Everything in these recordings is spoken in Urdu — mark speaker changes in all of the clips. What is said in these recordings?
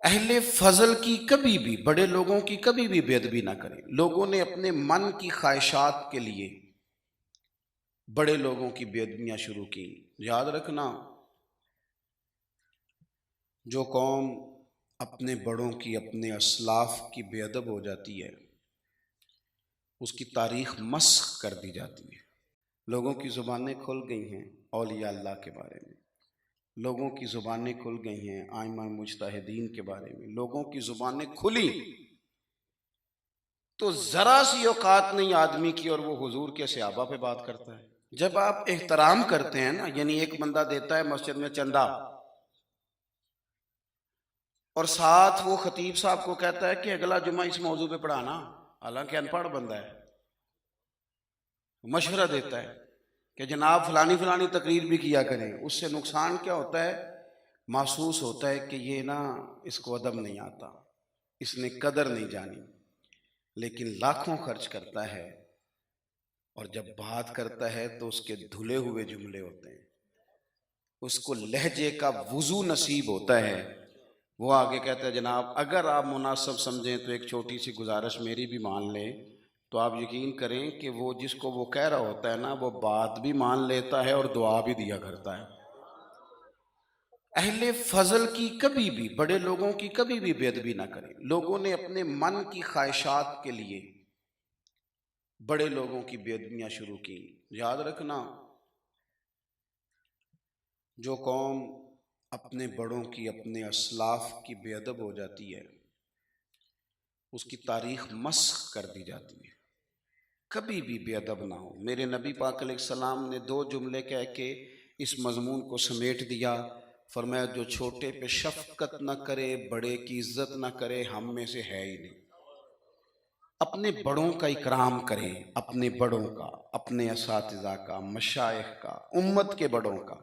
Speaker 1: اہل فضل کی کبھی بھی، بڑے لوگوں کی کبھی بھی بے ادبی نہ کریں۔ لوگوں نے اپنے من کی خواہشات کے لیے بڑے لوگوں کی بے ادبیاں شروع کی۔ یاد رکھنا، جو قوم اپنے بڑوں کی، اپنے اسلاف کی بے ادب ہو جاتی ہے، اس کی تاریخ مسخ کر دی جاتی ہے۔ لوگوں کی زبانیں کھل گئی ہیں اولیاء اللہ کے بارے میں، لوگوں کی زبانیں کھل گئی ہیں ائمہ مجتہدین کے بارے میں، لوگوں کی زبانیں کھلی تو ذرا سی اوقات نہیں آدمی کی اور وہ حضور کے صحابہ پہ بات کرتا ہے۔ جب آپ احترام کرتے ہیں نا، یعنی ایک بندہ دیتا ہے مسجد میں چندہ اور ساتھ وہ خطیب صاحب کو کہتا ہے کہ اگلا جمعہ اس موضوع پہ پڑھانا، حالانکہ ان پڑھ بندہ ہے، مشورہ دیتا ہے کہ جناب فلانی فلانی تقریر بھی کیا کریں، اس سے نقصان کیا ہوتا ہے؟ محسوس ہوتا ہے کہ یہ نا اس کو ادب نہیں آتا، اس نے قدر نہیں جانی، لیکن لاکھوں خرچ کرتا ہے اور جب بات کرتا ہے تو اس کے دھلے ہوئے جملے ہوتے ہیں، اس کو لہجے کا وضو نصیب ہوتا ہے۔ وہ آگے کہتا ہے جناب اگر آپ مناسب سمجھیں تو ایک چھوٹی سی گزارش میری بھی مان لیں، تو آپ یقین کریں کہ وہ جس کو وہ کہہ رہا ہوتا ہے نا، وہ بات بھی مان لیتا ہے اور دعا بھی دیا کرتا ہے۔ اہل فضل کی کبھی بھی، بڑے لوگوں کی کبھی بھی بے ادبی نہ کریں۔ لوگوں نے اپنے من کی خواہشات کے لیے بڑے لوگوں کی بے ادبیاں شروع کی۔ یاد رکھنا، جو قوم اپنے بڑوں کی، اپنے اسلاف کی بے ادب ہو جاتی ہے، اس کی تاریخ مسخ کر دی جاتی ہے۔ کبھی بھی بے ادب نہ ہو۔ میرے نبی پاک علیہ السلام نے 2 جملے کہہ کے اس مضمون کو سمیٹ دیا، فرمایا جو چھوٹے پہ شفقت نہ کرے، بڑے کی عزت نہ کرے، ہم میں سے ہے ہی نہیں۔ اپنے بڑوں کا اکرام کریں، اپنے بڑوں کا، اپنے اساتذہ کا، مشائخ کا، امت کے بڑوں کا۔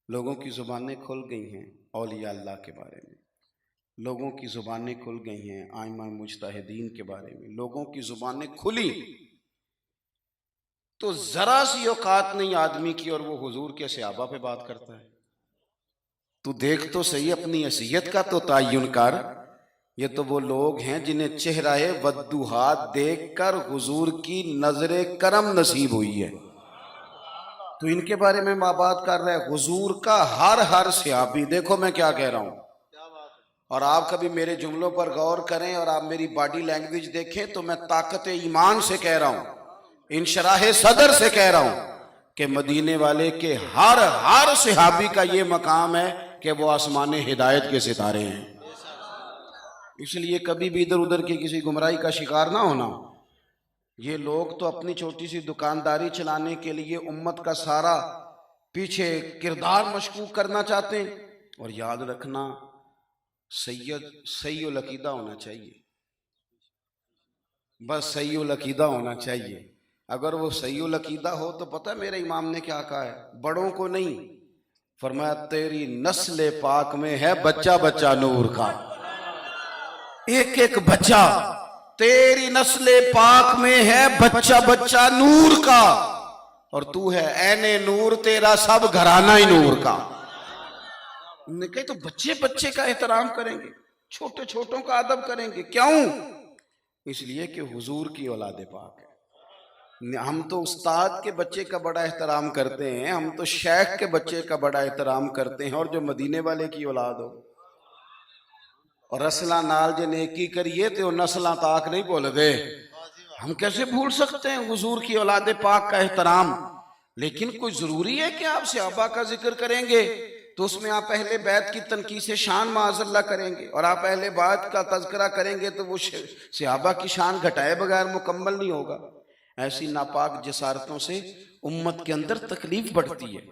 Speaker 1: لوگوں کی زبانیں کھل گئی ہیں اولیاء اللہ کے بارے میں، لوگوں کی زبانیں کھل گئی ہیں ائمہ مجتہدین کے بارے میں، لوگوں کی زبانیں کھلی تو ذرا سی اوقات نہیں آدمی کی اور وہ حضور کے صحابہ پہ بات کرتا ہے۔ تو دیکھ تو صحیح اپنی حیثیت کا تو تعین کر، یہ تو وہ لوگ ہیں جنہیں چہرہ وضحیٰ دیکھ کر حضور کی نظر کرم نصیب ہوئی ہے، تو ان کے بارے میں بات کر رہا ہے۔ حضور کا ہر صحابی، دیکھو میں کیا کہہ رہا ہوں، اور آپ کبھی میرے جملوں پر غور کریں اور آپ میری باڈی لینگویج دیکھیں تو میں طاقت ایمان سے کہہ رہا ہوں، انشراح صدر سے کہہ رہا ہوں کہ مدینے والے کے ہر صحابی کا یہ مقام ہے کہ وہ آسمان ہدایت کے ستارے ہیں۔ اس لیے کبھی بھی ادھر ادھر کی کسی گمراہی کا شکار نہ ہونا۔ یہ لوگ تو اپنی چھوٹی سی دکانداری چلانے کے لیے امت کا سارا پیچھے کردار مشکوک کرنا چاہتے ہیں، اور یاد رکھنا صحیح العقیدہ ہونا چاہیے، بس صحیح العقیدہ ہونا چاہیے۔ اگر وہ صحیح العقیدہ ہو تو پتہ میرے امام نے کیا کہا ہے، بڑوں کو نہیں، فرمایا تیری نسل پاک میں ہے بچہ بچہ نور کا، ایک ایک بچہ تیری نسل پاک میں ہے بچہ بچہ نور کا، اور تو ہے عین نور، تیرا سب گھرانہ ہی نور کا۔ انہوں نے کہا تو بچے بچے کا احترام کریں گے، چھوٹے چھوٹوں کا ادب کریں گے، کیوں؟ اس لیے کہ حضور کی اولاد پاک ہے۔ ہم تو استاد کے بچے کا بڑا احترام کرتے ہیں، ہم تو شیخ کے بچے کا بڑا احترام کرتے ہیں، اور جو مدینے والے کی اولاد ہو اور رسلہ نال جو نیکی کریے تو نسلہ تاک نہیں بھول گئے۔ ہم کیسے بھول سکتے ہیں حضور کی اولاد پاک کا احترام؟ لیکن کوئی ضروری ہے کہ آپ صحابہ کا ذکر کریں گے تو اس میں آپ اہل بیت کی تنقیص شان معاذ اللہ کریں گے، اور آپ اہل بیت کا تذکرہ کریں گے تو وہ صحابہ کی شان گھٹائے بغیر مکمل نہیں ہوگا۔ ایسی ناپاک جسارتوں سے امت کے اندر تکلیف بڑھتی ہے،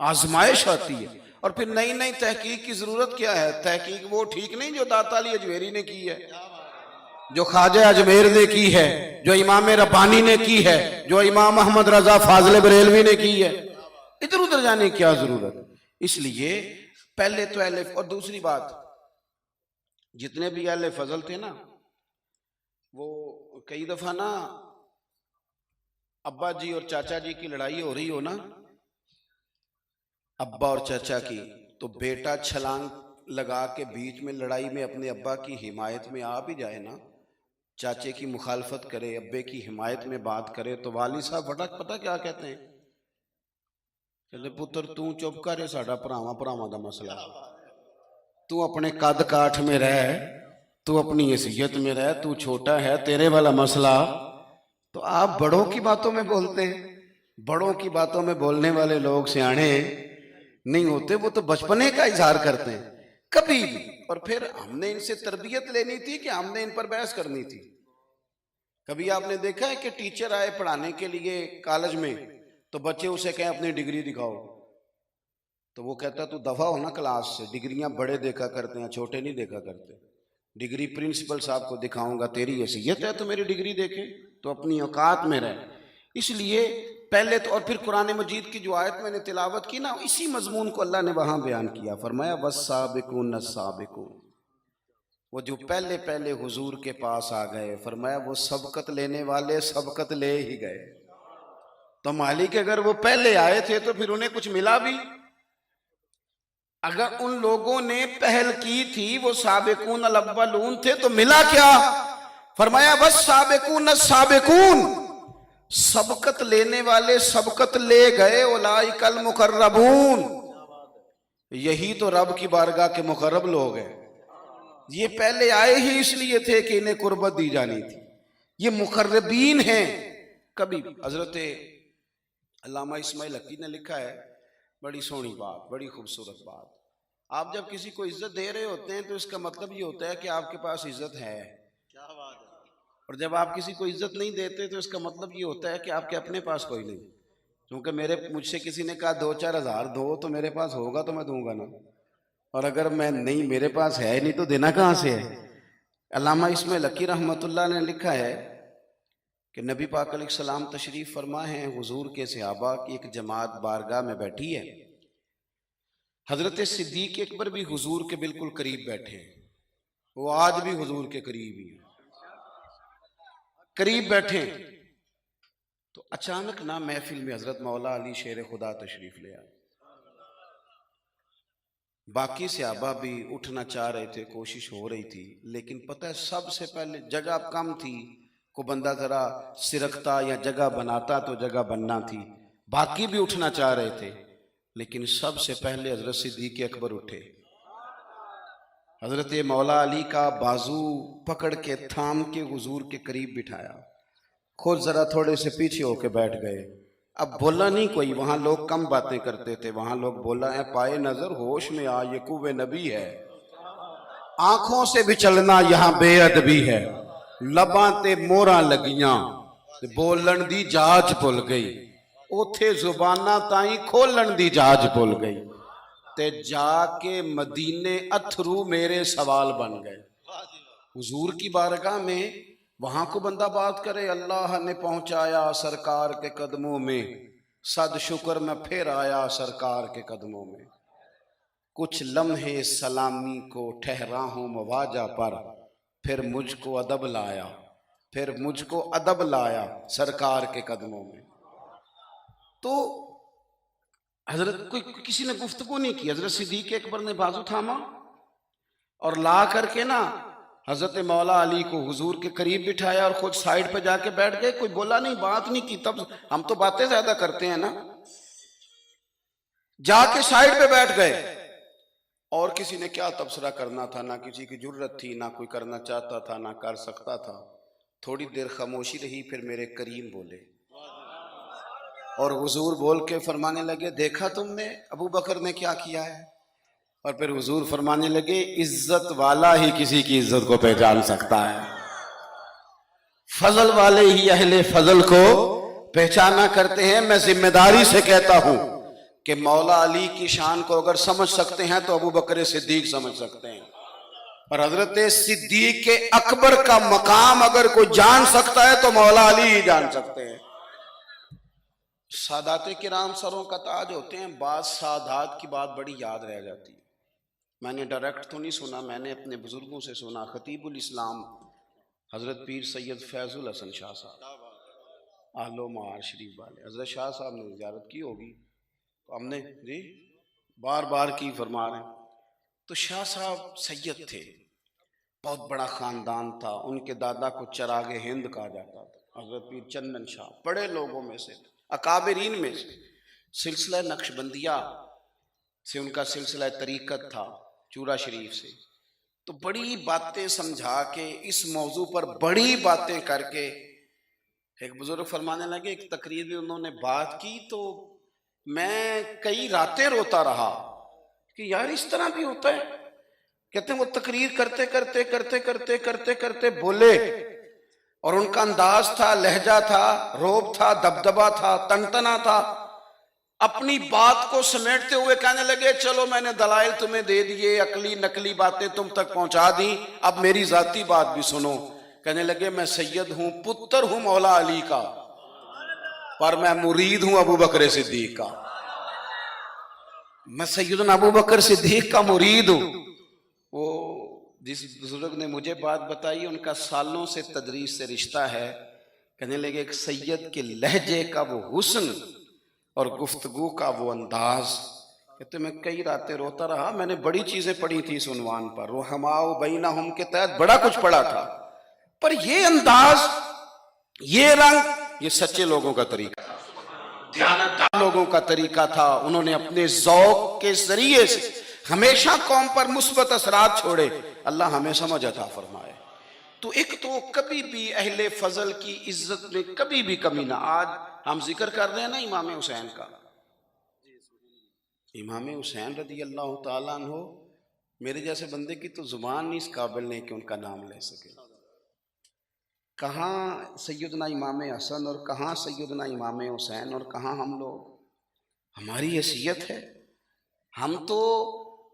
Speaker 1: آزمائش آتی ہے، اور پھر نئی نئی تحقیق کی ضرورت کیا ہے؟ تحقیق وہ ٹھیک نہیں جو داتا علی اجمیری نے کی ہے، جو خواجہ اجمیر نے کی ہے، جو امام ربانی نے کی ہے، جو امام احمد رضا فاضل بریلوی نے کی ہے۔ ادھر ادھر جانے کی کیا ضرورت؟ اس لیے پہلے تو اہل، اور دوسری بات، جتنے بھی اہل فضل تھے نا، وہ کئی دفعہ نا ابا جی اور چاچا جی کی لڑائی ہو رہی ہو نا، ابا اور چاچا کی، تو بیٹا چھلانگ لگا کے بیچ میں لڑائی میں اپنے ابا کی حمایت میں آ بھی جائے نا، چاچے کی مخالفت کرے، ابے کی حمایت میں بات کرے، تو والد صاحب فٹک پتہ کیا کہتے ہیں؟ کہتے پتر تو چپ کرے، ساڈا پراواں پراواں دا مسئلہ ہے، تو اپنے قد کاٹھ میں رہ، تو اپنی حیثیت میں رہ، تو چھوٹا ہے، تیرے والا مسئلہ۔ تو آپ بڑوں کی باتوں میں بولتے ہیں، بڑوں کی باتوں میں بولنے والے لوگ سیانے نہیں ہوتے، وہ تو بچپنے کا اظہار کرتے ہیں کبھی بھی۔ اور پھر ہم نے ان سے تربیت لینی تھی کہ ہم نے ان پر بحث کرنی تھی؟ کبھی آپ نے دیکھا ہے کہ ٹیچر آئے پڑھانے کے لیے کالج میں تو بچے اسے کہیں اپنی ڈگری دکھاؤ، تو وہ کہتا ہے تو دفع ہونا کلاس سے، ڈگریاں بڑے دیکھا کرتے ہیں، چھوٹے نہیں دیکھا کرتے، ڈگری پرنسپل صاحب کو دکھاؤں گا، تیری حیثیت ہے تو میری ڈگری دیکھے، تو اپنی اوقات میں رہ۔ اس لیے پہلے تو، اور پھر قرآن مجید کی جو آیت میں نے تلاوت کی نا، اسی مضمون کو اللہ نے وہاں بیان کیا، فرمایا وَالسَّابِقُونَ السَّابِقُونَ، وہ جو پہلے پہلے حضور کے پاس آ گئے، فرمایا وہ سبقت لینے والے سبقت لے ہی گئے۔ تو مالک اگر وہ پہلے آئے تھے تو پھر انہیں کچھ ملا بھی؟ اگر ان لوگوں نے پہل کی تھی، وہ سابقون الاولون تھے، تو ملا کیا؟ فرمایا بس سابقون السابقون، سبقت لینے والے سبقت لے گئے، اولئک المقربون، یہی تو رب کی بارگاہ کے مقرب لوگ ہیں۔ یہ پہلے آئے ہی اس لیے تھے کہ انہیں قربت دی جانی تھی، یہ مقربین ہیں۔ کبھی حضرت علامہ اسماعیل حقی نے لکھا ہے، بڑی سونی بات، بڑی خوبصورت بات، آپ جب کسی کو عزت دے رہے ہوتے ہیں تو اس کا مطلب یہ ہوتا ہے کہ آپ کے پاس عزت ہے، اور جب آپ کسی کو عزت نہیں دیتے تو اس کا مطلب یہ ہوتا ہے کہ آپ کے اپنے پاس کوئی نہیں۔ کیونکہ مجھ سے کسی نے کہا 2-4 ہزار دو، تو میرے پاس ہوگا تو میں دوں گا نا، اور اگر میں نہیں، میرے پاس ہے نہیں، تو دینا کہاں سے ہے؟ علامہ اسماعیل حقی رحمۃ اللہ نے لکھا ہے کہ نبی پاک علیہ السلام تشریف فرما ہیں، حضور کے صحابہ کی ایک جماعت بارگاہ میں بیٹھی ہے، حضرت صدیق اکبر بھی حضور کے بالکل قریب بیٹھے ہیں، وہ آج بھی حضور کے قریب ہی ہیں، قریب بیٹھے ہیں۔ تو اچانک نہ محفل میں حضرت مولا علی شیر خدا تشریف لے آئے، باقی صحابہ بھی اٹھنا چاہ رہے تھے، کوشش ہو رہی تھی، لیکن پتہ ہے سب سے پہلے جگہ کم تھی، کو بندہ ذرا سرکتا یا جگہ بناتا تو جگہ بننا تھی، باقی بھی اٹھنا چاہ رہے تھے، لیکن سب سے پہلے حضرت صدیق اکبر اٹھے، حضرت مولا علی کا بازو پکڑ کے تھام کے حضور کے قریب بٹھایا، خود ذرا تھوڑے سے پیچھے ہو کے بیٹھ گئے۔ اب بولا نہیں کوئی، وہاں لوگ کم باتیں کرتے تھے، وہاں لوگ بولا ہے پائے نظر ہوش میں آ، یہ کوہ نبی ہے، آنکھوں سے بھی چلنا یہاں بے ادبی ہے، لباں تے موراں لگیاں بولن دی جاج بھول گئی، اوتھے زباناں تائیں کھولن دی جاج بھول گئی، تے جا کے مدینے اتھرو میرے سوال بن گئے۔ حضور کی بارگاہ میں وہاں کو بندہ بات کرے، اللہ نے پہنچایا سرکار کے قدموں میں، صد شکر میں پھر آیا سرکار کے قدموں میں، کچھ لمحے سلامی کو ٹھہرا ہوں مواجہ پر، پھر مجھ کو ادب لایا، پھر مجھ کو ادب لایا سرکار کے قدموں میں۔ تو حضرت کسی نے گفتگو نہیں کی، حضرت صدیق اکبر نے بازو تھاما اور لا کر کے نا حضرت مولا علی کو حضور کے قریب بٹھایا، اور خود سائیڈ پہ جا کے بیٹھ گئے، کوئی بولا نہیں، بات نہیں کی۔ تب ہم تو باتیں زیادہ کرتے ہیں نا، جا کے سائیڈ پہ بیٹھ گئے، اور کسی نے کیا تبصرہ کرنا تھا، نہ کسی کی جرت تھی، نہ کوئی کرنا چاہتا تھا، نہ کر سکتا تھا۔ تھوڑی دیر خاموشی رہی، پھر میرے کریم بولے، اور حضور بول کے فرمانے لگے، دیکھا تم نے ابو بکر نے کیا کیا ہے؟ اور پھر حضور فرمانے لگے، عزت والا ہی کسی کی عزت کو پہچان سکتا ہے، فضل والے ہی اہل فضل کو پہچانا کرتے ہیں۔ میں ذمہ داری سے کہتا ہوں کہ مولا علی کی شان کو اگر سمجھ سکتے ہیں تو ابو بکر صدیق سمجھ سکتے ہیں، اور حضرت صدیق اکبر کا مقام اگر کوئی جان سکتا ہے تو مولا علی ہی جان سکتے ہیں۔ سادات کرام سروں کا تاج ہوتے ہیں، بعض سادات کی بات بڑی یاد رہ جاتی ہے، میں نے ڈائریکٹ تو نہیں سنا، میں نے اپنے بزرگوں سے سنا۔ خطیب الاسلام حضرت پیر سید فیض الحسن شاہ صاحب، اہل و معار شریف والے، حضرت شاہ صاحب نے زیارت کی ہوگی تو ہم نے جی بار بار کی فرما رہے ہیں، تو شاہ صاحب سید تھے، بہت بڑا خاندان تھا، ان کے دادا کو چراغ ہند کہا جاتا تھا، حضرت پیر چندن شاہ بڑے لوگوں میں سے، اکابرین میں سے، سلسلہ نقشبندیہ سے ان کا سلسلہ طریقت تھا، چورا شریف سے. تو بڑی باتیں سمجھا کے اس موضوع پر بڑی باتیں کر کے ایک بزرگ فرمانے لگے، ایک تقریر میں انہوں نے بات کی تو میں کئی راتیں روتا رہا کہ یار اس طرح بھی ہوتا ہے. کہتے ہیں وہ تقریر کرتے کرتے کرتے کرتے کرتے کرتے بولے، اور ان کا انداز تھا، لہجہ تھا، روب تھا، دبدبا تھا، تنتنا تھا، اپنی بات کو سمیٹتے ہوئے کہنے لگے چلو میں نے دلائل تمہیں دے دیے، عقلی نقلی باتیں تم تک پہنچا دی، اب میری ذاتی بات بھی سنو. کہنے لگے میں سید ہوں، پتر ہوں مولا علی کا، پر میں مرید ہوں ابو بکر صدیق کا. میں سیدنا ابو بکر صدیق کا مرید ہوں. وہ جس بزرگ نے مجھے بات بتائی ان کا سالوں سے تدریس سے رشتہ ہے. کہنے لگے ایک سید کے لہجے کا وہ حسن اور گفتگو کا وہ انداز. کہتے میں کئی راتیں روتا رہا، میں نے بڑی چیزیں پڑھی تھی اس عنوان پر، رحماء بینہم کے تحت بڑا کچھ پڑھا تھا، پر یہ انداز، یہ رنگ، یہ سچے لوگوں کا طریقہ تھا، دیانتدار لوگوں کا طریقہ تھا. انہوں نے اپنے ذوق کے ذریعے سے ہمیشہ قوم پر مثبت اثرات چھوڑے. اللہ ہمیں سمجھ عطا فرمائے. تو ایک تو کبھی بھی اہل فضل کی عزت میں کبھی بھی کمی نہ. آج ہم ذکر کر رہے ہیں نا امام حسین کا، امام حسین رضی اللہ تعالیٰ عنہ، میرے جیسے بندے کی تو زبان نہیں اس قابل نہیں کہ ان کا نام لے سکے. کہاں سیدنا امام حسن اور کہاں سیدنا امام حسین اور کہاں ہم لوگ. ہماری حیثیت ہے، ہم تو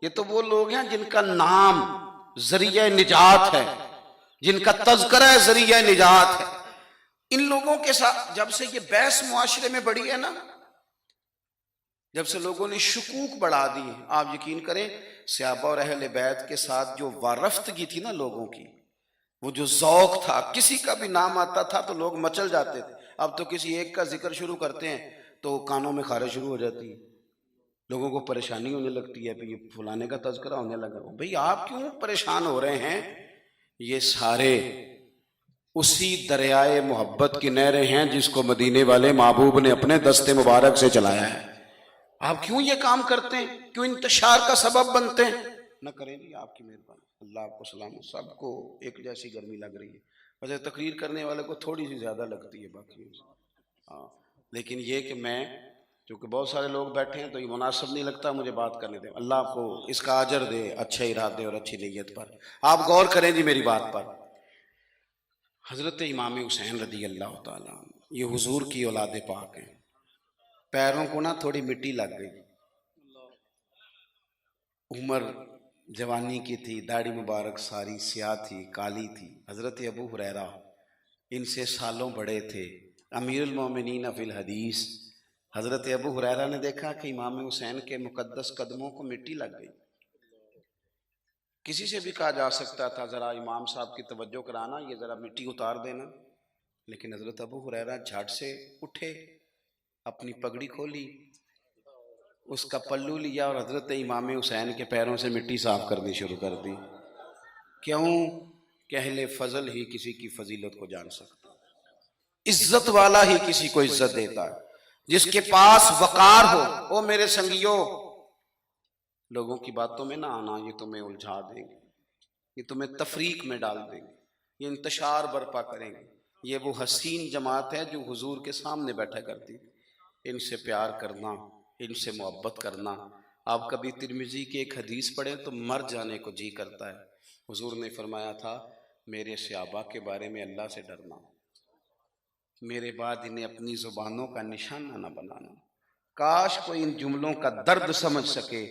Speaker 1: یہ تو وہ لوگ ہیں جن کا نام ذریعہ نجات ہے، جن کا تذکرہ ذریعہ نجات ہے. ان لوگوں کے ساتھ جب سے یہ بحث معاشرے میں بڑھی ہے نا، جب سے لوگوں نے شکوک بڑھا دی، آپ یقین کریں صحابہ اور اہل بیت کے ساتھ جو وارفتگی تھی نا لوگوں کی، وہ جو ذوق تھا، کسی کا بھی نام آتا تھا تو لوگ مچل جاتے تھے. اب تو کسی ایک کا ذکر شروع کرتے ہیں تو کانوں میں خارش شروع ہو جاتی ہے، لوگوں کو پریشانی ہونے لگتی ہے، پھر یہ فلانے کا تذکرہ ہونے لگا. بھئی آپ کیوں پریشان ہو رہے ہیں؟ یہ سارے اسی دریائے محبت کی نہریں ہیں جس کو مدینے والے محبوب نے اپنے دست مبارک سے چلایا ہے. آپ کیوں یہ کام کرتے ہیں؟ کیوں انتشار کا سبب بنتے ہیں؟ نہ کریں جی، آپ کی مہربانی. اللہ آپ کو سلام. سب کو ایک جیسی گرمی لگ رہی ہے، ویسے تقریر کرنے والے کو تھوڑی سی زیادہ لگتی ہے باقی. لیکن یہ کہ میں کیونکہ بہت سارے لوگ بیٹھے ہیں تو یہ مناسب نہیں لگتا مجھے بات کرنے دیں. اللہ آپ کو اس کا اجر دے اچھے ارادے اور اچھی نیت پر. آپ غور کریں جی میری بات پر. حضرت امام حسین رضی اللہ تعالیٰ یہ حضور کی اولاد پاک ہیں. پیروں کو نہ تھوڑی مٹی لگ گئی، عمر جوانی کی تھی، داڑھی مبارک ساری سیاہ تھی، کالی تھی. حضرت ابو ہریرہ ان سے سالوں بڑے تھے، امیر المومنین فی الحدیث. حضرت ابو ہریرہ نے دیکھا کہ امام حسین کے مقدس قدموں کو مٹی لگ گئی. کسی سے بھی کہا جا سکتا تھا ذرا امام صاحب کی توجہ کرانا، یہ ذرا مٹی اتار دینا، لیکن حضرت ابو ہریرہ جھٹ سے اٹھے، اپنی پگڑی کھولی، اس کا پلو لیا اور حضرت امام حسین کے پیروں سے مٹی صاف کرنی شروع کر دی. کیوں کہ اہل فضل ہی کسی کی فضیلت کو جان سکتا، عزت والا ہی کسی کو عزت دیتا ہے. جس کے پاس وقار ہو. او میرے سنگیو، لوگوں کی باتوں میں نہ آنا، یہ تمہیں الجھا دیں گے، یہ تمہیں تفریق میں ڈال دیں گے، یہ انتشار برپا کریں گے. یہ وہ حسین جماعت ہے جو حضور کے سامنے بیٹھا کرتی. ان سے پیار کرنا، ان سے محبت کرنا. آپ کبھی ترمذی کی ایک حدیث پڑھیں تو مر جانے کو جی کرتا ہے. حضور نے فرمایا تھا میرے صحابہ کے بارے میں اللہ سے ڈرنا، میرے بعد انہیں اپنی زبانوں کا نشانہ نہ بنانا. کاش کوئی ان جملوں کا درد سمجھ سکے.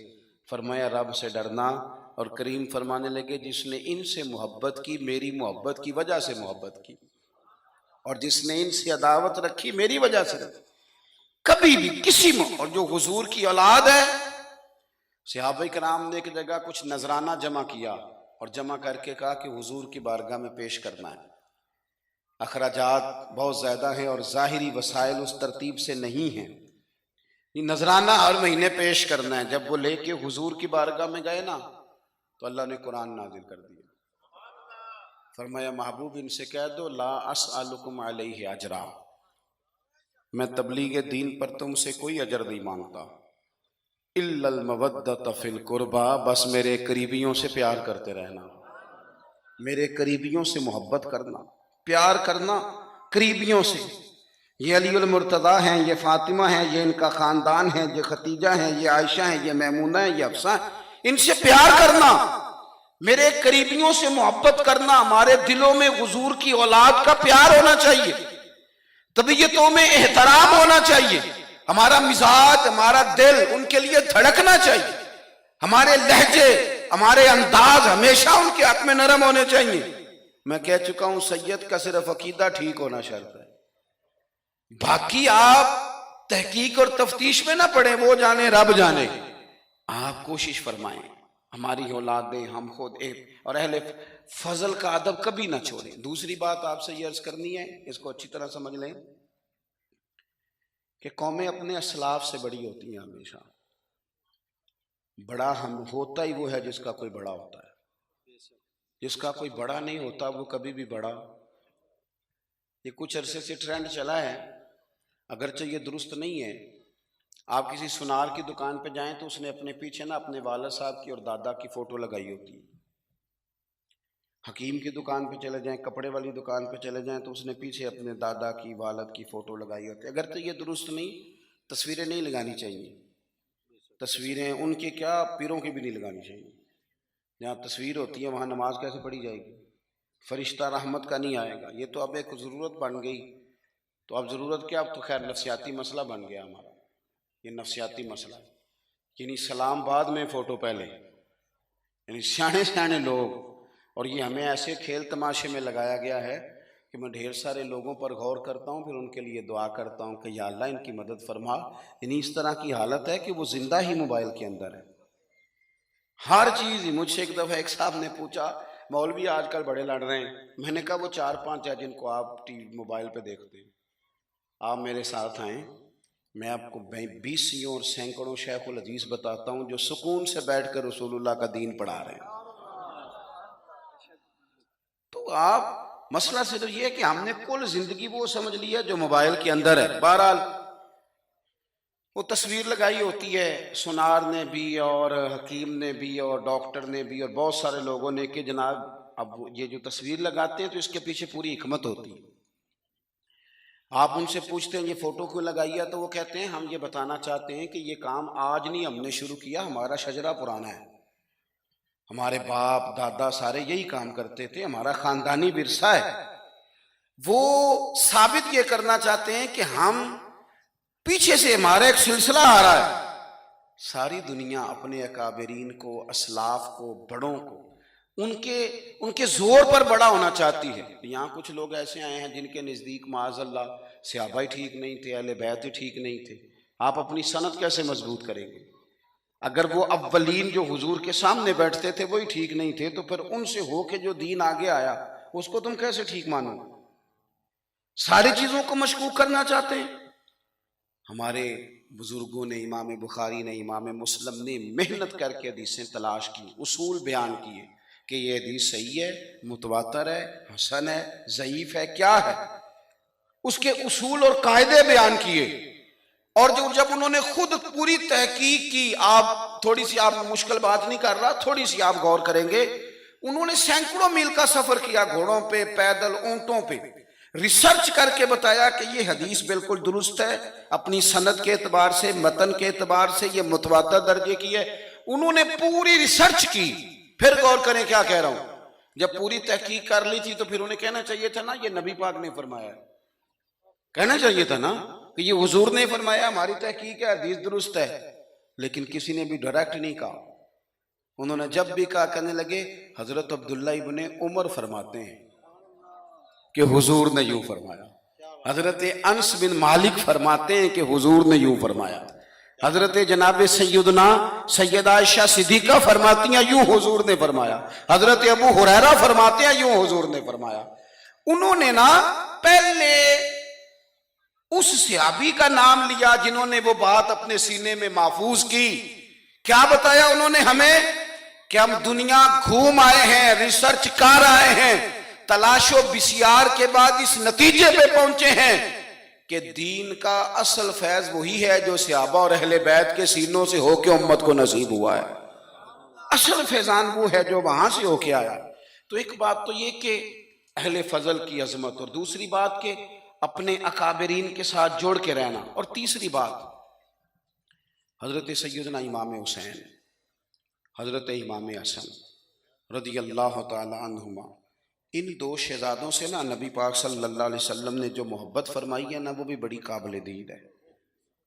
Speaker 1: فرمایا رب سے ڈرنا، اور کریم فرمانے لگے جس نے ان سے محبت کی میری محبت کی وجہ سے محبت کی، اور جس نے ان سے عداوت رکھی میری وجہ سے رکھی. کبھی بھی کسی اور جو حضور کی اولاد ہے، صحابہ کرام نے ایک جگہ کچھ نذرانہ جمع کیا اور جمع کر کے کہا کہ حضور کی بارگاہ میں پیش کرنا ہے. اخراجات بہت زیادہ ہیں اور ظاہری وسائل اس ترتیب سے نہیں ہیں. یہ نذرانہ ہر مہینے پیش کرنا ہے. جب وہ لے کے حضور کی بارگاہ میں گئے نا تو اللہ نے قرآن نازل کر دیا، فرمایا محبوب ان سے کہہ دو لا اسألکم علیہ اجرا، میں تبلیغ دین پر تم سے کوئی اجر نہیں مانگتا، الا المودۃ فی القربى، بس میرے قریبیوں سے پیار کرتے رہنا، میرے قریبیوں سے محبت کرنا، پیار کرنا قریبیوں سے۔ یہ علی المرتضیٰ ہیں، یہ فاطمہ ہیں، یہ ان کا خاندان ہے، یہ ختیجہ ہیں، یہ عائشہ ہیں، یہ میمونہ ہیں، یہ حفصہ ہیں، ان سے پیار کرنا، میرے قریبیوں سے محبت کرنا، ہمارے دلوں میں حضور کی اولاد کا پیار ہونا چاہیے، طبیعتوں میں احترام ہونا چاہیے، ہمارا مزاج، ہمارا دل ان کے لیے دھڑکنا چاہیے، ہمارے لہجے، ہمارے انداز ہمیشہ ان کے حق میں نرم ہونے چاہیے۔ میں کہہ چکا ہوں سید کا صرف عقیدہ ٹھیک ہونا شرط ہے، باقی آپ تحقیق اور تفتیش میں نہ پڑیں، وہ جانے رب جانے، آپ کوشش فرمائیں ہماری اولادیں، ہم خود اور اہل فضل کا ادب کبھی نہ چھوڑیں۔ دوسری بات آپ سے یہ عرض کرنی ہے، اس کو اچھی طرح سمجھ لیں کہ قومیں اپنے اسلاف سے بڑی ہوتی ہیں ہمیشہ، بڑا ہم ہوتا ہی وہ ہے جس کا کوئی بڑا ہوتا ہے، جس کا کوئی بڑا نہیں ہوتا وہ کبھی بھی بڑا۔ یہ کچھ عرصے سے ٹرینڈ چلا ہے، اگرچہ یہ درست نہیں ہے۔ آپ کسی سنار کی دکان پہ جائیں تو اس نے اپنے پیچھے نا اپنے والد صاحب کی اور دادا کی فوٹو لگائی ہوتی ہے، حکیم کی دکان پہ چلے جائیں، کپڑے والی دکان پہ چلے جائیں تو اس نے پیچھے اپنے دادا کی، والد کی فوٹو لگائی ہوتی ہے۔ اگرچہ یہ درست نہیں، تصویریں نہیں لگانی چاہیے، تصویریں ان کے کیا پیروں کی بھی نہیں لگانی چاہیے، جہاں تصویر ہوتی ہے وہاں نماز کیسے پڑھی جائے گی؟ فرشتہ رحمت کا نہیں آئے گا۔ یہ تو اب ایک ضرورت بن گئی، تو اب ضرورت کیا، اب تو خیر نفسیاتی مسئلہ بن گیا ہمارا، یہ نفسیاتی مسئلہ ہے، یعنی سلام بعد میں فوٹو پہلے، یعنی سیانے سیانے لوگ، اور یہ ہمیں ایسے کھیل تماشے میں لگایا گیا ہے کہ میں ڈھیر سارے لوگوں پر غور کرتا ہوں، پھر ان کے لیے دعا کرتا ہوں کہ یا اللہ ان کی مدد فرما۔ یعنی اس طرح کی حالت ہے کہ وہ زندہ ہی موبائل کے اندر ہے، ہر چیز ہی۔ مجھ سے ایک دفعہ ایک صاحب نے پوچھا مولوی آج کل بڑے لڑ رہے ہیں، میں نے کہا وہ 4-5 ہے جن کو آپ موبائل پہ دیکھتے ہیں، آپ میرے ساتھ آئیں، میں آپ کو 20 اور سینکڑوں شیخ الحدیث بتاتا ہوں جو سکون سے بیٹھ کر رسول اللہ کا دین پڑھا رہے ہیں۔ تو آپ مسئلہ صرف یہ ہے کہ ہم نے کل زندگی وہ سمجھ لیا جو موبائل کے اندر ہے۔ بہرحال وہ تصویر لگائی ہوتی ہے سنار نے بھی اور حکیم نے بھی اور ڈاکٹر نے بھی اور بہت سارے لوگوں نے کہ جناب اب یہ جو تصویر لگاتے ہیں تو اس کے پیچھے پوری حکمت ہوتی ہے۔ آپ ان سے پوچھتے ہیں یہ فوٹو کیوں لگائی ہے، تو وہ کہتے ہیں ہم یہ بتانا چاہتے ہیں کہ یہ کام آج نہیں ہم نے شروع کیا، ہمارا شجرہ پرانا ہے، ہمارے باپ دادا سارے یہی کام کرتے تھے، ہمارا خاندانی ورثہ ہے۔ وہ ثابت یہ کرنا چاہتے ہیں کہ ہم پیچھے سے ہمارا ایک سلسلہ آ رہا ہے۔ ساری دنیا اپنے اکابرین کو، اسلاف کو، بڑوں کو ان کے زور پر بڑا ہونا چاہتی ہے۔ یہاں کچھ لوگ ایسے آئے ہیں جن کے نزدیک معاذ اللہ صحابہ ہی ٹھیک نہیں تھے، اہل بیت ہی ٹھیک نہیں تھے۔ آپ اپنی سند کیسے مضبوط کریں گے؟ اگر وہ اولین جو حضور کے سامنے بیٹھتے تھے وہی ٹھیک نہیں تھے تو پھر ان سے ہو کے جو دین آگے آیا اس کو تم کیسے ٹھیک مانو؟ ساری چیزوں کو مشکوک کرنا چاہتے ہیں۔ ہمارے بزرگوں نے، امام بخاری نے، امام مسلم نے محنت کر کے حدیثیں تلاش کی، اصول بیان کیے کہ یہ حدیث صحیح ہے، متواتر ہے، حسن ہے، ضعیف ہے، کیا ہے، اس کے اصول اور قاعدے بیان کیے۔ اور جب انہوں نے خود پوری تحقیق کی، آپ تھوڑی سی، آپ مشکل بات نہیں کر رہا، تھوڑی سی آپ غور کریں گے، انہوں نے سینکڑوں میل کا سفر کیا، گھوڑوں پہ، پیدل، اونٹوں پہ، ریسرچ کر کے بتایا کہ یہ حدیث بالکل درست ہے، اپنی سند کے اعتبار سے، متن کے اعتبار سے یہ متواتر درجے کی ہے۔ انہوں نے پوری ریسرچ کی۔ پھر غور کریں کیا کہہ رہا ہوں، جب پوری تحقیق کر لی تھی تو پھر انہیں کہنا چاہیے تھا نا یہ نبی پاک نے فرمایا ہے، کہنا چاہیے تھا نا کہ یہ حضور نے فرمایا، ہماری تحقیق ہے، حدیث درست ہے۔ لیکن کسی نے بھی ڈائریکٹ نہیں کہا۔ انہوں نے جب بھی کہا کہنے لگے حضرت عبداللہ ابن عمر فرماتے ہیں کہ حضور نے یوں فرمایا، حضرت انس بن مالک فرماتے ہیں کہ حضور نے یوں فرمایا، حضرت جناب سیدہ عائشہ صدیقہ فرماتی ہیں یوں حضور نے فرمایا، حضرت ابو ہریرہ فرماتے ہیں یوں حضور نے فرمایا۔ انہوں نے نا پہلے اس صحابی کا نام لیا جنہوں نے وہ بات اپنے سینے میں محفوظ کی۔ کیا بتایا انہوں نے ہمیں کہ ہم دنیا گھوم آئے ہیں، ریسرچ کر آئے ہیں، تلاش و بسیار کے بعد اس نتیجے پہ پہنچے ہیں کہ دین کا اصل فیض وہی ہے جو صحابہ اور اہل بیت کے سینوں سے ہو کے امت کو نصیب ہوا ہے۔ اصل فیضان وہ ہے جو وہاں سے ہو کے آیا۔ تو ایک بات تو یہ کہ اہل فضل کی عظمت، اور دوسری بات کہ اپنے اکابرین کے ساتھ جوڑ کے رہنا، اور تیسری بات حضرت سیدنا امام حسین، حضرت امام حسن رضی اللہ تعالی عنہما، ان دو شہزادوں سے نا نبی پاک صلی اللہ علیہ وسلم نے جو محبت فرمائی ہے نا، وہ بھی بڑی قابل دید ہے۔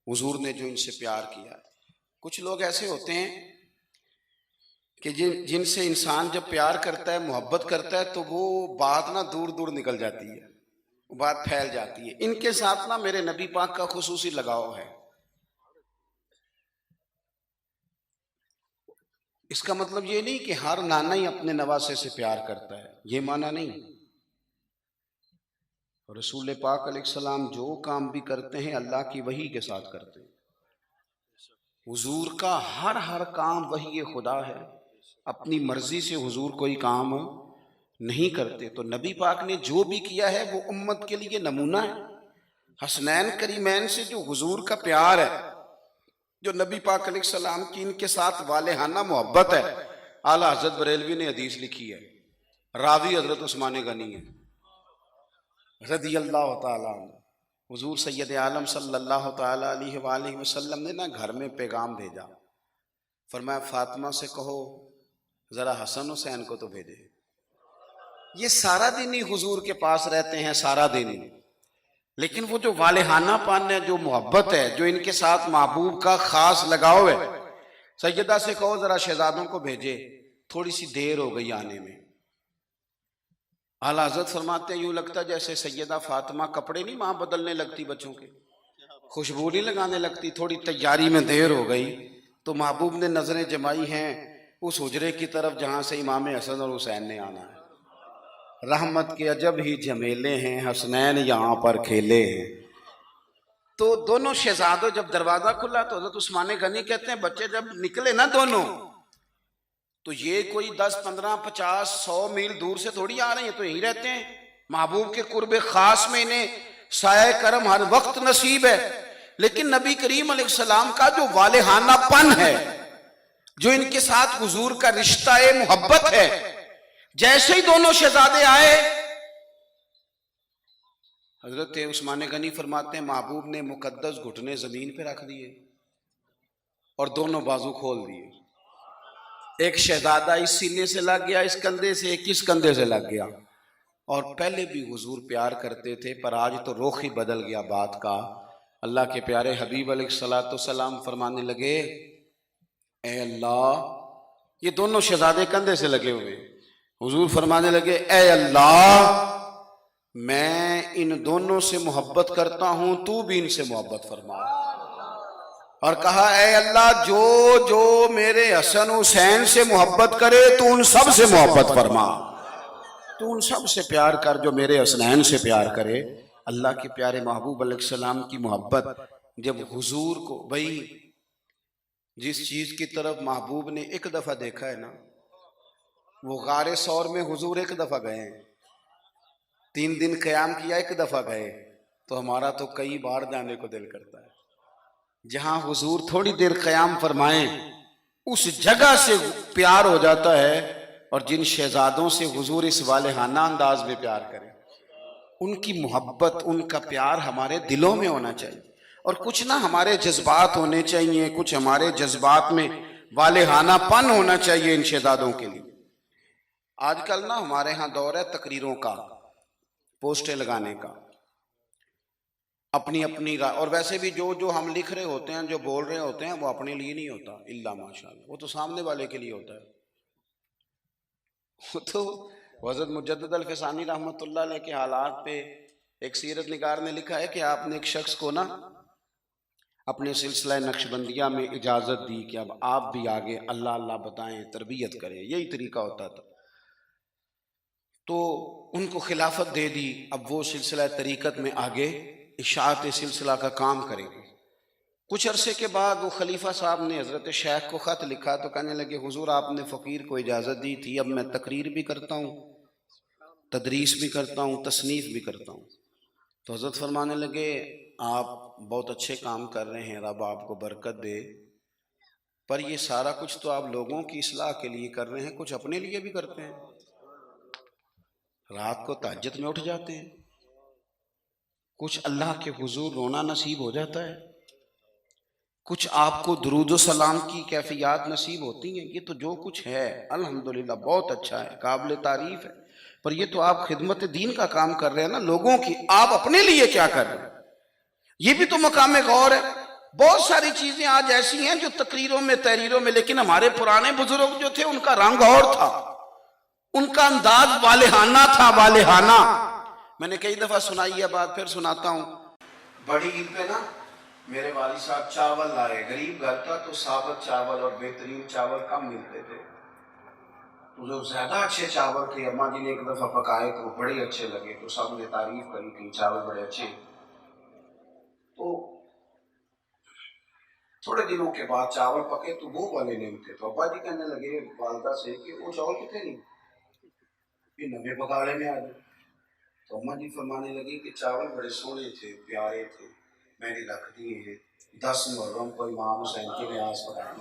Speaker 1: حضور نے جو ان سے پیار کیا ہے، کچھ لوگ ایسے ہوتے ہیں کہ جن سے انسان جب پیار کرتا ہے، محبت کرتا ہے، تو وہ بات نا دور دور نکل جاتی ہے، وہ بات پھیل جاتی ہے۔ ان کے ساتھ نا میرے نبی پاک کا خصوصی لگاؤ ہے۔ اس کا مطلب یہ نہیں کہ ہر نانا ہی اپنے نواسے سے پیار کرتا ہے، یہ معنی نہیں۔ رسول پاک علیہ السلام جو کام بھی کرتے ہیں اللہ کی وحی کے ساتھ کرتے ہیں۔ حضور کا ہر کام وحی خدا ہے، اپنی مرضی سے حضور کوئی کام نہیں کرتے۔ تو نبی پاک نے جو بھی کیا ہے وہ امت کے لیے نمونہ ہے۔ حسنین کریمین سے جو حضور کا پیار ہے، جو نبی پاک علیہ السلام کی ان کے ساتھ والہانہ محبت ہے، اعلیٰ حضرت بریلوی نے حدیث لکھی ہے، راوی حضرت عثمان غنی ہے رضی اللہ تعالیٰ عنہ۔ حضور سید عالم صلی اللہ تعالیٰ علیہ وآلہ وسلم نے نا گھر میں پیغام بھیجا، فرمایا فاطمہ سے کہو ذرا حسن حسین کو تو بھیجے۔ یہ سارا دن ہی حضور کے پاس رہتے ہیں، سارا دن ہی، لیکن وہ جو والہانہ پن ہے، جو محبت ہے، جو ان کے ساتھ محبوب کا خاص لگاؤ ہے، سیدہ سے کہو ذرا شہزادوں کو بھیجے، تھوڑی سی دیر ہو گئی آنے میں۔ اعلیٰ حضرت فرماتے ہیں یوں لگتا جیسے سیدہ فاطمہ کپڑے نہیں وہاں بدلنے لگتی بچوں کے، خوشبو نہیں لگانے لگتی، تھوڑی تیاری میں دیر ہو گئی تو محبوب نے نظریں جمائی ہیں اس حجرے کی طرف جہاں سے امام حسن اور حسین نے آنا ہے۔ رحمت کے عجب ہی جھمیلے ہیں، حسنین یہاں پر کھیلے ہیں۔ تو دونوں شہزادوں جب دروازہ کھلا تو حضرت عثمان غنی کہتے ہیں بچے جب نکلے نا دونوں، تو یہ کوئی 10 15 50 100 میل دور سے تھوڑی آ رہے ہیں، تو یہی رہتے ہیں محبوب کے قرب خاص میں، انہیں سایہ کرم ہر وقت نصیب ہے۔ لیکن نبی کریم علیہ السلام کا جو والہانہ پن ہے، جو ان کے ساتھ حضور کا رشتہ محبت ہے، جیسے ہی دونوں شہزادے آئے، حضرت عثمان غنی فرماتے ہیں محبوب نے مقدس گھٹنے زمین پہ رکھ دیے اور دونوں بازو کھول دیے۔ ایک شہزادہ اس سینے سے لگ گیا اس کندھے سے، ایک اس کندھے سے لگ گیا۔ اور پہلے بھی حضور پیار کرتے تھے، پر آج تو رخ ہی بدل گیا بات کا۔ اللہ کے پیارے حبیب علیہ السلام فرمانے لگے اے اللہ، یہ دونوں شہزادے کندھے سے لگے ہوئے، حضور فرمانے لگے اے اللہ، میں ان دونوں سے محبت کرتا ہوں، تو بھی ان سے محبت فرما۔ اور کہا اے اللہ، جو جو میرے حسن حسین سے محبت کرے تو ان سب سے محبت فرما، تو ان سب سے پیار کر جو میرے حسنین سے پیار کرے۔ اللہ کے پیارے محبوب علیہ السلام کی محبت جب حضور کو، بھئی جس چیز کی طرف محبوب نے ایک دفعہ دیکھا ہے نا، وہ غار ثور میں حضور ایک دفعہ گئے ہیں، 3 دن قیام کیا ایک دفعہ گئے، تو ہمارا تو کئی بار جانے کو دل کرتا ہے۔ جہاں حضور تھوڑی دیر قیام فرمائیں اس جگہ سے پیار ہو جاتا ہے، اور جن شہزادوں سے حضور اس والہانہ انداز میں پیار کریں، ان کی محبت، ان کا پیار ہمارے دلوں میں ہونا چاہیے، اور کچھ نہ ہمارے جذبات ہونے چاہیے، کچھ ہمارے جذبات میں والہانہ پن ہونا چاہیے ان شہزادوں کے لیے۔ آج کل نا ہمارے ہاں دور ہے تقریروں کا، پوسٹیں لگانے کا، اپنی اپنی رائے، اور ویسے بھی جو ہم لکھ رہے ہوتے ہیں، جو بول رہے ہوتے ہیں، وہ اپنے لیے نہیں ہوتا الا ماشاءاللہ، وہ تو سامنے والے کے لیے ہوتا ہے۔ وہ تو حضرت مجدد الفسانی رحمۃ اللہ علیہ کے حالات پہ ایک سیرت نگار نے لکھا ہے کہ آپ نے ایک شخص کو نا اپنے سلسلہ نقشبندیہ میں اجازت دی کہ اب آپ بھی آگے اللہ اللہ بتائیں، تربیت کریں، یہی طریقہ ہوتا تھا۔ تو ان کو خلافت دے دی، اب وہ سلسلہ طریقت میں آگے اشاعت سلسلہ کا کام کریں گے۔ کچھ عرصے کے بعد وہ خلیفہ صاحب نے حضرت شیخ کو خط لکھا تو کہنے لگے حضور آپ نے فقیر کو اجازت دی تھی، اب میں تقریر بھی کرتا ہوں، تدریس بھی کرتا ہوں، تصنیف بھی کرتا ہوں۔ تو حضرت فرمانے لگے آپ بہت اچھے کام کر رہے ہیں، رب آپ کو برکت دے، پر یہ سارا کچھ تو آپ لوگوں کی اصلاح کے لیے کر رہے ہیں، کچھ اپنے لیے بھی کرتے ہیں؟ رات کو تہجد میں اٹھ جاتے ہیں، کچھ اللہ کے حضور رونا نصیب ہو جاتا ہے، کچھ آپ کو درود و سلام کی کیفیات نصیب ہوتی ہیں، یہ تو جو کچھ ہے الحمدللہ بہت اچھا ہے، قابل تعریف ہے، پر یہ تو آپ خدمت دین کا کام کر رہے ہیں نا لوگوں کی، آپ اپنے لیے کیا کر رہے ہیں؟ یہ بھی تو مقام غور ہے۔ بہت ساری چیزیں آج ایسی ہیں جو تقریروں میں تحریروں میں، لیکن ہمارے پرانے بزرگ جو تھے ان کا رنگ اور تھا، ان کا انداز والہانہ تھا، والہانہ۔ میں نے کئی دفعہ سنائی ہے بات، پھر سناتا ہوں۔ بڑی عید پہ نا میرے والد صاحب چاول لائے، غریب گھر تھا تو ثابت چاول اور بہترین چاول کم ملتے تھے، تو جو زیادہ اچھے چاول تھے اماں جی نے ایک دفعہ پکائے تو بڑے اچھے لگے، تو سب نے تعریف کری کہ چاول بڑے اچھے۔ تو تھوڑے دنوں کے بعد چاول پکے تو وہ والے نہیں تھے، تو ابا جی کہنے لگے والدہ سے کہ وہ چاول کتنے نہیں، یہ نوے پکاڑے میں آ گئے۔ تو اماں جی فرمانے لگی کہ چاول بڑے سونے تھے، پیارے تھے، میں نے رکھ دیے ہیں، 10 محرم کو امام حسین کے نیاز پکائیں۔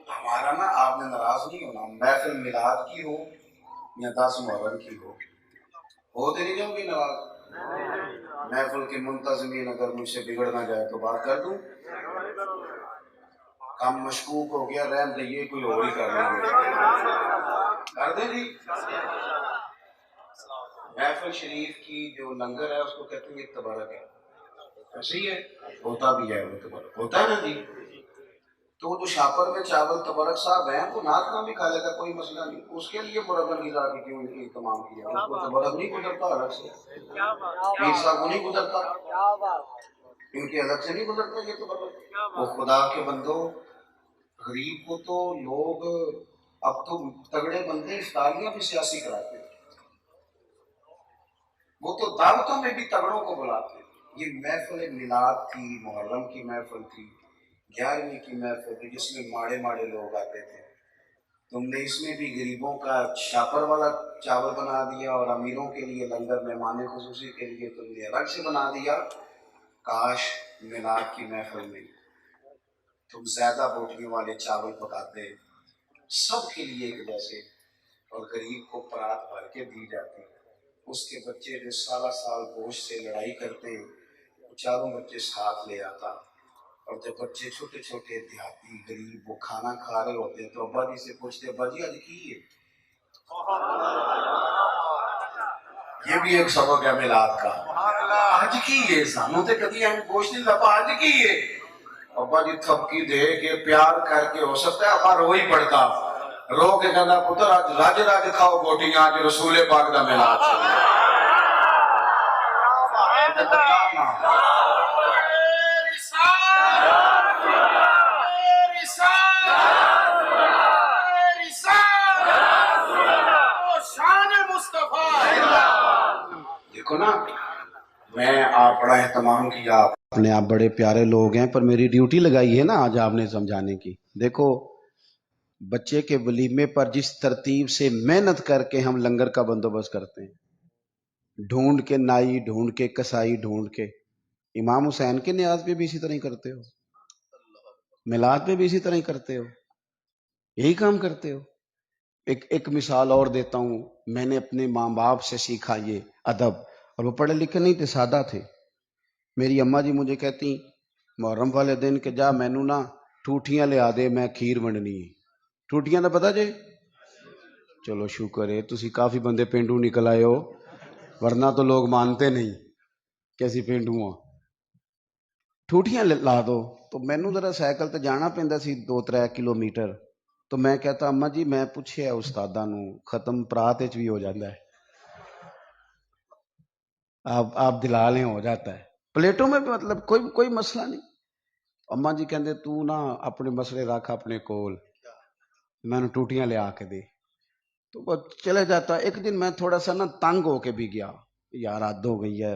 Speaker 1: ہمارا نا آپ نے ناراض نہیں ہونا، محفل میلاد کی ہو یا 10 محرم کی ہو تو نہیں جاؤں گی ناراض؟ محفل کے منتظمین اگر مجھ سے بگڑ نہ جائے تو بات کر دوں، کام مشکوک ہو گیا، رحم دئیے کوئی اور ہی کر لیں گے، کر دیں جی۔ محفل شریف کی جو لنگر ہے اس کو کہتے ہیں تبرک ہے، ایسے ہی ہے، ہوتا بھی ہے وہ تبرک، ہوتا ہے نا جی۔ تو جو شاپر میں چاول تبرک صاحب ہیں وہ ناک نہ بھی کھا لے گا، کوئی مسئلہ نہیں، اس کے لیے مرغن غذا کی کیوں اہتمام کیا، اس کو تبرک نہیں گزرتا الگ سے، پیر صاحب کو نہیں گزرتا، ان کے الگ سے نہیں گزرتا یہ تبرک۔ وہ خدا کے بندو، غریب کو تو لوگ اب تو تگڑے بندے افطاریاں بھی سیاسی کراتے ہیں، وہ تو دعوتوں میں بھی تگڑوں کو بلاتے ہیں۔ یہ محفل میلاد تھی، محرم کی محفل تھی، 11ویں کی محفل تھی جس میں ماڑے ماڑے لوگ آتے تھے، تم نے اس میں بھی غریبوں کا شاپر والا چاول بنا دیا اور امیروں کے لیے لنگر مہمان خصوصی کے لیے تم نے الگ سے بنا دیا۔ کاش میلاد کی محفل میں تم زیادہ بوٹیوں والے چاول پکاتے، سب کے لیے ایک جیسے، اور غریب کو پرات بھر کے دی جاتی، اس کے بچے جو سالہ سال گوشت سے لڑائی کرتے ہیں وہ چاروں بچے ساتھ لے آتا، اور جب بچے چھوٹے چھوٹے دیہاتی غریب وہ کھانا کھا رہے ہوتے ہیں تو ابا جی سے پوچھتے ابا جی آج کی ہے؟ یہ بھی ایک سبق ہے میلاد کا، آج کی ہے، سانوں تے کدی ہم گوشت نہیں لبا، آج کی ہے؟ ابا جی تھپکی دے کے پیار کر کے، ہو سکتا ہے ابا رو ہی پڑتا، رو کے کہنا پتر آج راج راج کھاؤ بوٹیاں، آج رسول پاک دا میلاد چل رہا دیکھو نا، میں آپ بڑا اہتمام کیا، اپنے آپ بڑے پیارے لوگ ہیں، پر میری ڈیوٹی لگائی ہے نا آج آپ نے سمجھانے کی۔ دیکھو بچے کے ولیمے پر جس ترتیب سے محنت کر کے ہم لنگر کا بندوبست کرتے ہیں، ڈھونڈ کے نائی، ڈھونڈ کے کسائی، ڈھونڈ کے، امام حسین کے نیاز پہ بھی اسی طرح ہی کرتے ہو، میلاد پہ بھی اسی طرح ہی کرتے ہو، یہی کام کرتے ہو۔ ایک مثال اور دیتا ہوں، میں نے اپنے ماں باپ سے سیکھا یہ ادب، اور وہ پڑھے لکھے نہیں تھے، سادہ تھے۔ میری اماں جی مجھے کہتی محرم والے دن کہ جا مینو نا ٹوٹیاں لیا دے، میں کھیر ونڈنی ہے۔ ٹوٹیاں دا پتا جے؟ چلو شکر ہے تسی کافی بندے پینڈو نکل آئے ہو، ورنہ تو لوگ مانتے نہیں کیسی پینڈو ہاں۔ ٹوٹیاں لا دو، تو مینو ذرا سائیکل تے جانا پیندا سی 2-3 کلومیٹر، تو میں کہتا اماں جی میں پوچھیا استاداں نو، ختم پرات وچ بھی ہو جاتا ہے، آپ دلا لیں ہو جاتا ہے، پلیٹوں میں بھی مطلب کوئی مسئلہ نہیں۔ اماں جی کہندے تو نا اپنے مسئلے رکھ اپنے کول، میں نے ٹوٹیاں لے آ کے دے، تو وہ چلے جاتا۔ ایک دن میں تھوڑا سا نا تنگ ہو کے بھی گیا، یار حد ہو گئی ہے،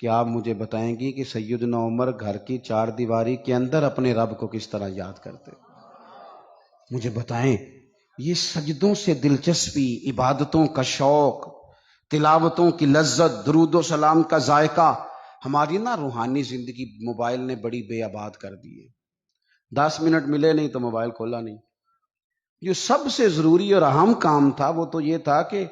Speaker 1: کہ آپ مجھے بتائیں گی کہ سیدنا عمر گھر کی چار دیواری کے اندر اپنے رب کو کس طرح یاد کرتے؟ مجھے بتائیں، یہ سجدوں سے دلچسپی، عبادتوں کا شوق، تلاوتوں کی لذت، درود و سلام کا ذائقہ، ہماری نا روحانی زندگی موبائل نے بڑی بے آباد کر دی ہے۔ 10 منٹ ملے نہیں تو موبائل کھولا نہیں۔ جو سب سے ضروری اور اہم کام تھا وہ تو یہ تھا کہ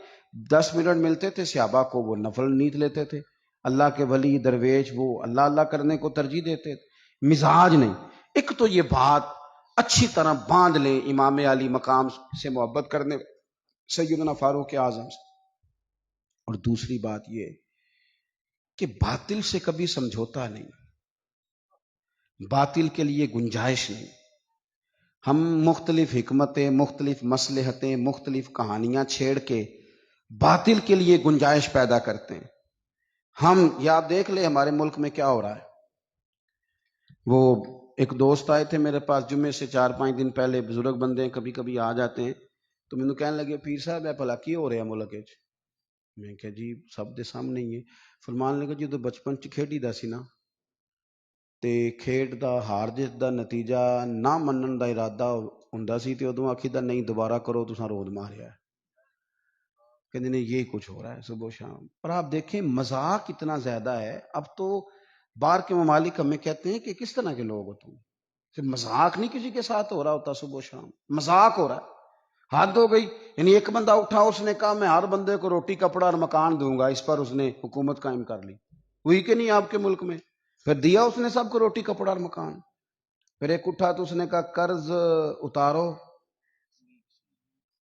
Speaker 1: 10 منٹ ملتے تھے، صحابہ کو وہ نفل نیت لیتے تھے، اللہ کے ولی درویش وہ اللہ اللہ کرنے کو ترجیح دیتے تھے، مزاج نہیں۔ ایک تو یہ بات اچھی طرح باندھ لیں امام علی مقام سے محبت کرنے سیدنا فاروق اعظم سے، اور دوسری بات یہ کہ باطل سے کبھی سمجھوتا نہیں، باطل کے لیے گنجائش نہیں۔ ہم مختلف حکمتیں، مختلف مصلحتیں، مختلف کہانیاں چھیڑ کے باطل کے لیے گنجائش پیدا کرتے ہیں۔ ہم یا دیکھ لیں ہمارے ملک میں کیا ہو رہا ہے۔ وہ ایک دوست آئے تھے میرے پاس جمعے سے 4-5 دن پہلے، بزرگ بندے ہیں، کبھی کبھی آ جاتے ہیں، تو مینوں کہنے لگے پیر صاحب بھلا کی ہو رہا ملک وچ؟ میں کہا جی سب دے سامنے ہی ہے۔ فرمان لگا جی تو بچپن چ کھیڈی دا سی نا، تے کھیڈ دا ہار جیت دا نتیجہ نہ منن دا ارادہ ہوندا سی تے ادوں آکھی دا نہیں دوبارہ کرو تساں رود ماریا ہے۔ کہتے نہیں یہی کچھ ہو رہا ہے صبح و شام۔ اور آپ دیکھیں مذاق اتنا زیادہ ہے، اب تو باہر کے ممالک ہمیں کہتے ہیں کہ کس طرح کے لوگ ہو تم، صرف مذاق نہیں کسی کے ساتھ ہو رہا ہوتا، صبح و شام مذاق ہو رہا ہے، حد ہو گئی۔ یعنی ایک بندہ اٹھا، اس نے کہا میں ہر بندے کو روٹی کپڑا اور مکان دوں گا، اس پر اس نے حکومت قائم کر لی، ہوئی کہ نہیں آپ کے ملک میں؟ پھر دیا اس نے سب کو روٹی کپڑا اور مکان۔ پھر ایک اٹھا تو اس نے کہا قرض اتارو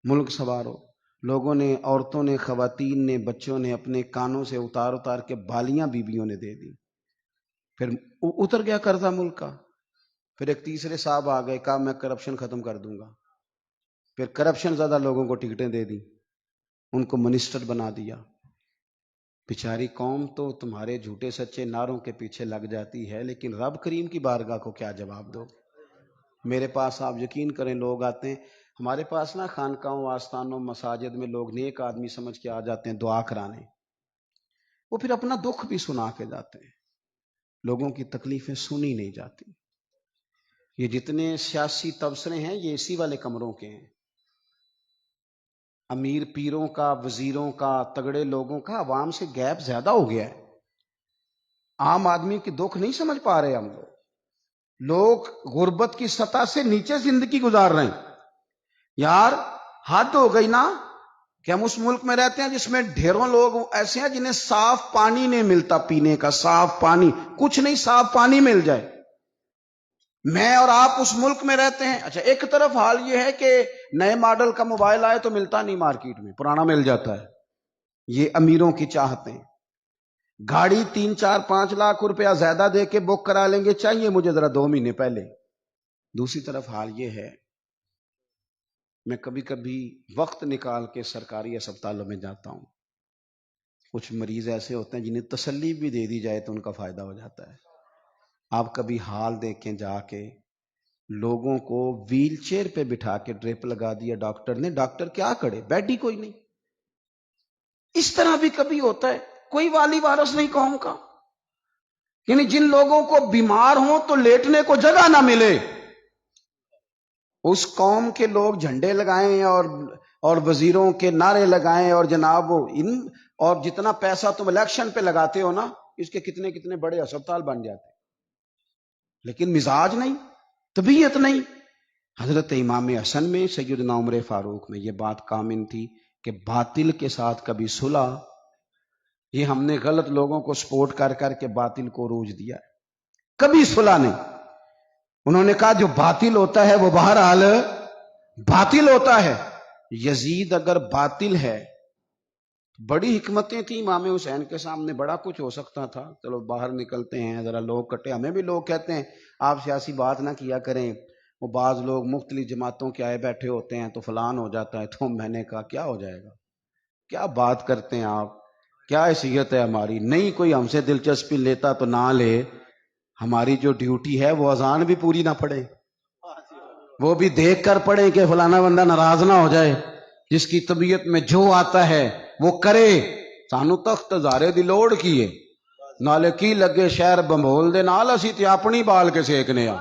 Speaker 1: ملک سنوارو۔ لوگوں نے، عورتوں نے، خواتین نے، بچوں نے اپنے کانوں سے اتار اتار کے بالیاں بیویوں نے دے دی، پھر اتر گیا قرضہ ملک کا۔ پھر ایک تیسرے صاحب آ گئے، کہا میں کرپشن ختم کر دوں گا، پھر کرپشن زیادہ لوگوں کو ٹکٹیں دے دی، ان کو منسٹر بنا دیا۔ بیچاری قوم تو تمہارے جھوٹے سچے نعروں کے پیچھے لگ جاتی ہے، لیکن رب کریم کی بارگاہ کو کیا جواب دو؟ میرے پاس آپ یقین کریں لوگ آتے ہیں ہمارے پاس نا، خانقاہوں، آستانوں، مساجد میں لوگ نیک آدمی سمجھ کے آ جاتے ہیں دعا کرانے، وہ پھر اپنا دکھ بھی سنا کے جاتے ہیں، لوگوں کی تکلیفیں سنی نہیں جاتی۔ یہ جتنے سیاسی تبصرے ہیں یہ اسی والے کمروں کے ہیں، امیر پیروں کا، وزیروں کا، تگڑے لوگوں کا، عوام سے گیپ زیادہ ہو گیا ہے۔ عام آدمی کی دکھ نہیں سمجھ پا رہے ہم لوگ غربت کی سطح سے نیچے زندگی گزار رہے ہیں۔ یار حد ہو گئی نا کہ ہم اس ملک میں رہتے ہیں جس میں ڈھیروں لوگ ایسے ہیں جنہیں صاف پانی نہیں ملتا، پینے کا صاف پانی، کچھ نہیں صاف پانی مل جائے۔ میں اور آپ اس ملک میں رہتے ہیں۔ اچھا ایک طرف حال یہ ہے کہ نئے ماڈل کا موبائل آئے تو ملتا نہیں مارکیٹ میں، پرانا مل جاتا ہے، یہ امیروں کی چاہتے ہیں۔ گاڑی 3-4-5 لاکھ روپیہ زیادہ دے کے بک کرا لیں گے، چاہیے مجھے ذرا 2 مہینے پہلے۔ دوسری طرف حال یہ ہے، میں کبھی کبھی وقت نکال کے سرکاری اسپتالوں میں جاتا ہوں، کچھ مریض ایسے ہوتے ہیں جنہیں تسلی بھی دے دی جائے تو ان کا فائدہ ہو جاتا ہے۔ آپ کبھی حال دیکھیں جا کے، لوگوں کو ویل چیئر پہ بٹھا کے ڈرپ لگا دیا ڈاکٹر نے، ڈاکٹر کیا کرے، بیڈ ہی کوئی نہیں۔ اس طرح بھی کبھی ہوتا ہے، کوئی والی وارث نہیں قوم کا، یعنی جن لوگوں کو بیمار ہوں تو لیٹنے کو جگہ نہ ملے، اس قوم کے لوگ جھنڈے لگائیں اور وزیروں کے نعرے لگائیں، اور جناب اور جتنا پیسہ تم الیکشن پہ لگاتے ہو نا، اس کے کتنے کتنے بڑے اسپتال بن جاتے، لیکن مزاج نہیں، طبیعت نہیں۔ حضرت امام حسن میں، سیدنا عمر فاروق میں یہ بات کامن تھی کہ باطل کے ساتھ کبھی صلح، یہ ہم نے غلط لوگوں کو سپورٹ کر کر کے باطل کو عروج دیا ہے، کبھی صلح نہیں۔ انہوں نے کہا جو باطل ہوتا ہے وہ بہرحال باطل ہوتا ہے۔ یزید اگر باطل ہے، بڑی حکمتیں تھیں امام حسین کے سامنے، بڑا کچھ ہو سکتا تھا، چلو باہر نکلتے ہیں ذرا لوگ کٹے، ہمیں بھی لوگ کہتے ہیں آپ سیاسی بات نہ کیا کریں، وہ بعض لوگ مختلف جماعتوں کے آئے بیٹھے ہوتے ہیں تو فلان ہو جاتا ہے، تو میں نے کہا کیا ہو جائے گا، کیا بات کرتے ہیں آپ، کیا حیثیت ہے ہماری، نہیں کوئی ہم سے دلچسپی لیتا تو نہ لے، ہماری جو ڈیوٹی ہے وہ اذان بھی پوری نہ پڑے، وہ بھی دیکھ کر پڑھیں کہ فلانا بندہ ناراض نہ ہو جائے، جس کی طبیعت میں جو آتا ہے وہ کرے، سانو تخت زارے دی لوڑ کیے، ਨਾਲੇ ਕੀ ਲੱਗੇ ਸ਼ਹਿਰ ਬੰਬੋਲ ਦੇ ਨਾਲ, ਅਸੀਂ ਤੇ ਆਪਣੀ ਬਾਲ ਕੇ ਸੇਕਨੇ ਆ,